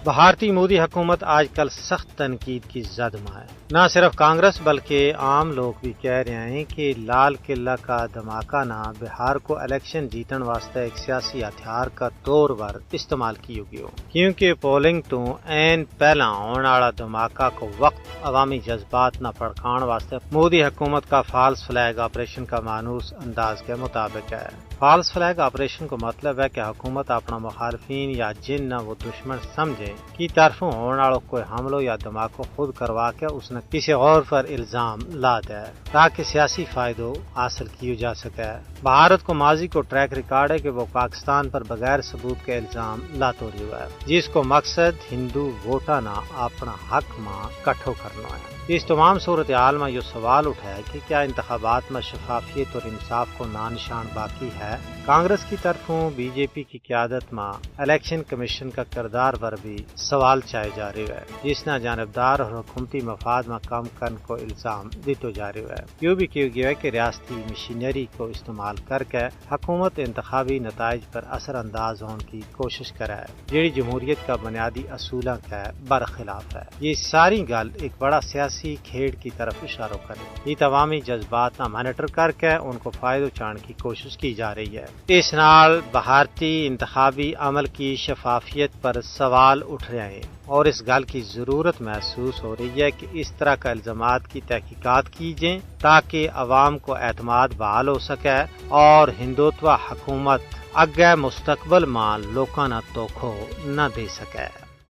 بھارتی مودی حکومت آج کل سخت تنقید کی زد میں ہے۔ نہ صرف کانگریس بلکہ عام لوگ بھی کہہ رہے ہیں کہ لال قلعہ کا دھماکہ نہ بہار کو الیکشن جیتن واسطے ایک سیاسی ہتھیار کا طور پر استعمال کی ہوگی کیونکہ پولنگ تو این پہلا ہونے والا دھماکہ کو وقت عوامی جذبات نہ بھڑکان واسطے مودی حکومت کا فالس فلیگ آپریشن کا مانوس انداز کے مطابق ہے۔ فالس فلیگ آپریشن کا مطلب ہے کہ حکومت اپنا مخالفین یا جن نہ وہ دشمن سمجھے کی طرفوں ہونے والا کوئی حملوں یا دھماکوں خود کروا کے اس نے کسی اور پر الزام لا دے تاکہ سیاسی فائدہ حاصل کیا جا سکے۔ بھارت کو ماضی کو ٹریک ریکارڈ ہے کہ وہ پاکستان پر بغیر ثبوت کے الزام لاتا رہا ہے، جس کو مقصد ہندو ووٹا نہ اپنا حق ماں کٹھو کرنا ہے۔ اس تمام صورتحال میں یہ سوال اٹھا ہے کہ کیا انتخابات میں شفافیت اور انصاف کو نشان باقی ہے؟ کانگریس کی طرفوں بی جے پی کی قیادت میں الیکشن کمیشن کا کردار پر بھی سوال چائے جا رہے ہیں، جس نے جانبدار اور حکومتی مفاد میں کم کرنے کو الزام دیتے جا رہے ہیں۔ یہ بھی کیا گیا ہے کہ ریاستی مشینری کو استعمال کر کے حکومت انتخابی نتائج پر اثر انداز ہونے کی کوشش کرے جیڑی جمہوریت کا بنیادی اصولوں کے برخلاف ہے۔ یہ ساری گل ایک بڑا سیاسی کھیڑ کی طرف اشارہ کرے۔ یہ عوامی جذبات نہ مانیٹر کر کے ان کو فائدہ چانے کی کوشش کی جا رہی ہے۔ اس نال بھارتی انتخابی عمل کی شفافیت پر سوال اٹھ رہے ہیں اور اس گل کی ضرورت محسوس ہو رہی ہے کہ اس طرح کا الزامات کی تحقیقات کی جائیں تاکہ عوام کو اعتماد بحال ہو سکے اور ہندوتوا حکومت اگے مستقبل میں لوکاں نہ توکھو نہ دے سکے۔